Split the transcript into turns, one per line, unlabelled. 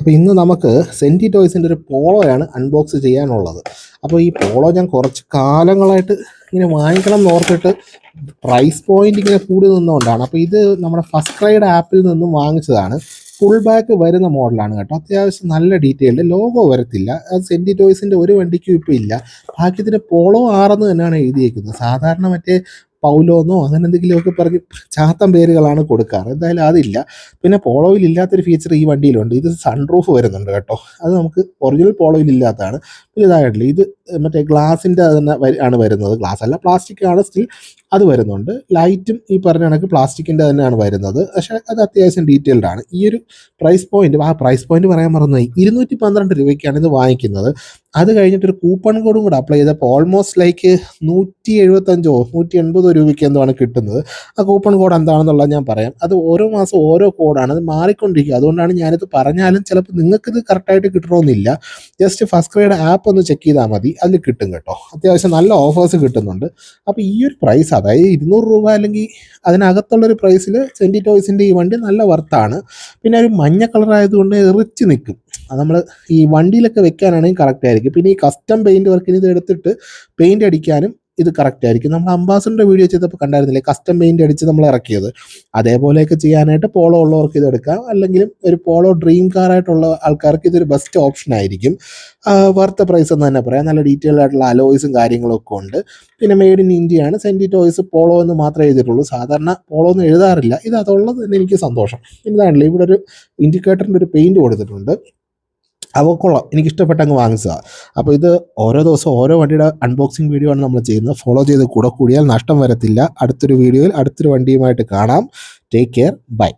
അപ്പോൾ ഇന്ന് നമുക്ക് സെൻറ്റി ടോയ്സിൻ്റെ ഒരു പോളോയാണ് അൺബോക്സ് ചെയ്യാനുള്ളത്. അപ്പോൾ ഈ പോളോ ഞാൻ കുറച്ച് കാലങ്ങളായിട്ട് ഇങ്ങനെ വാങ്ങിക്കണം എന്ന് ഓർത്തിട്ട് പ്രൈസ് പോയിന്റ് ഇങ്ങനെ കൂടി നിന്നുകൊണ്ടാണ്. അപ്പോൾ ഇത് നമ്മുടെ ഫസ്റ്റ് ക്രൈഡ് ആപ്പിൽ നിന്നും വാങ്ങിച്ചതാണ്. ഫുൾ ബാക്ക് വരുന്ന മോഡലാണ് കേട്ടോ. അത്യാവശ്യം നല്ല ഡീറ്റെയിൽഡ്, ലോഗോ വരത്തില്ല. അത് സെൻറ്റി ടോയ്സിൻ്റെ ഒരു വണ്ടിക്കും ഇപ്പോൾ ഇല്ല. ഭാഗ്യത്തിന് പോളോ ആറെന്ന് തന്നെയാണ് എഴുതിയേക്കുന്നത്. സാധാരണ മറ്റേ പൗലോന്നോ അങ്ങനെ എന്തെങ്കിലുമൊക്കെ പറഞ്ഞ് ചാത്തൻ പേരുകളാണ് കൊടുക്കാറ്. എന്തായാലും അതില്ല. പിന്നെ പോളോയിൽ ഇല്ലാത്തൊരു ഫീച്ചർ ഈ വണ്ടിയിലുണ്ട്. ഇത് സൺറൂഫ് വരുന്നുണ്ട് കേട്ടോ. അത് നമുക്ക് ഒറിജിനൽ പോളോയിൽ ഇല്ലാത്തതാണ്. പിന്നെ ഇതായിട്ടില്ല, ഇത് മറ്റേ ഗ്ലാസിൻ്റെ തന്നെ ആണ് വരുന്നത്. ഗ്ലാസ് അല്ല, പ്ലാസ്റ്റിക് ആണ്, സ്റ്റിൽ അത് വരുന്നുണ്ട്. ലൈറ്റും ഈ പറഞ്ഞ കണക്ക് പ്ലാസ്റ്റിക്കിൻ്റെ തന്നെയാണ് വരുന്നത്. പക്ഷേ അത് അത്യാവശ്യം ഡീറ്റെയിൽഡ് ആണ്. ഈ ഒരു പ്രൈസ് പോയിന്റ് പറയാൻ മറന്നുപോയി. 212 രൂപയ്ക്കാണ് ഇത് വാങ്ങിക്കുന്നത്. അത് കഴിഞ്ഞിട്ടൊരു കൂപ്പൺ കോഡും കൂടെ അപ്ലൈ ചെയ്തപ്പോൾ ഓൾമോസ്റ്റ് ലൈക്ക് 175 180 രൂപയ്ക്ക് എന്താണ് കിട്ടുന്നത്. ആ കൂപ്പൺ കോഡ് എന്താണെന്നുള്ളത് ഞാൻ പറയാം. അത് ഓരോ മാസം ഓരോ കോഡാണ്, അത് മാറിക്കൊണ്ടിരിക്കുക. അതുകൊണ്ടാണ് ഞാനിത് പറഞ്ഞാലും ചിലപ്പോൾ നിങ്ങൾക്കിത് കറക്റ്റായിട്ട് കിട്ടണമെന്നില്ല. ജസ്റ്റ് ഫസ്റ്റ് ക്രൈഡ് ആപ്പ് ഒന്ന് ചെക്ക് ചെയ്താൽ മതി, അതിൽ കിട്ടും കേട്ടോ. അത്യാവശ്യം നല്ല ഓഫേഴ്സ് കിട്ടുന്നുണ്ട്. അപ്പോൾ ഈ ഒരു പ്രൈസ്, അതായത് 200 രൂപ അല്ലെങ്കിൽ അതിനകത്തുള്ളൊരു പ്രൈസിൽ സെൻറ്റി ടോയ്സിൻ്റെ ഈ വണ്ടി നല്ല വർത്താണ്. പിന്നെ ഒരു മഞ്ഞ കളറായതുകൊണ്ട് എറിച്ച് നിൽക്കും. അത് നമ്മൾ ഈ വണ്ടിയിലൊക്കെ വെക്കാനാണെങ്കിൽ കറക്റ്റ് ആയിരിക്കും. പിന്നെ ഈ കസ്റ്റം പെയിൻറ്റ് വർക്കിന് ഇത് എടുത്തിട്ട് പെയിൻറ്റ് അടിക്കാനും ഇത് കറക്റ്റ് ആയിരിക്കും. നമ്മൾ അംബാസഡറിൻ്റെ വീഡിയോ ചെയ്തപ്പോൾ കണ്ടായിരുന്നില്ലേ, കസ്റ്റം പെയിൻറ്റ് അടിച്ച് നമ്മൾ ഇറക്കിയത്. അതേപോലെയൊക്കെ ചെയ്യാനായിട്ട് പോളോ ഉള്ളവർക്ക് ഇത് എടുക്കാം. അല്ലെങ്കിൽ ഒരു പോളോ ഡ്രീം കാറായിട്ടുള്ള ആൾക്കാർക്ക് ഇതൊരു ബെസ്റ്റ് ഓപ്ഷൻ ആയിരിക്കും. വർത്ത പ്രൈസ് എന്ന് തന്നെ പറയാം. നല്ല ഡീറ്റെയിൽ ആയിട്ടുള്ള അലോയ്സും കാര്യങ്ങളൊക്കെ ഉണ്ട്. പിന്നെ മെയ്ഡ് ഇൻ ഇന്ത്യയാണ്. സെൻറ്റി ടോയ്സ് പോളോ എന്ന് മാത്രമേ എഴുതിയിട്ടുള്ളൂ. സാധാരണ പോളോ എന്ന് എഴുതാറില്ല. ഇത് അതുള്ളത് തന്നെ എനിക്ക് സന്തോഷം. ഇതാണല്ലോ, ഇവിടെ ഒരു ഇൻഡിക്കേറ്ററിൻ്റെ ഒരു പെയിൻറ്റ് കൊടുത്തിട്ടുണ്ട്. അപ്പോൾ കൊള്ളാം, എനിക്കിഷ്ടപ്പെട്ടങ്ങ് വാങ്ങിച്ചതാണ്. അപ്പോൾ ഇത് ഓരോ ദിവസം ഓരോ വണ്ടിയുടെ അൺബോക്സിങ് വീഡിയോ ആണ് നമ്മൾ ചെയ്യുന്നത്. ഫോളോ ചെയ്ത് കൂടെ കൂടിയാൽ നഷ്ടം വരത്തില്ല. അടുത്തൊരു വീഡിയോയിൽ അടുത്തൊരു വണ്ടിയുമായിട്ട് കാണാം. Take care, by.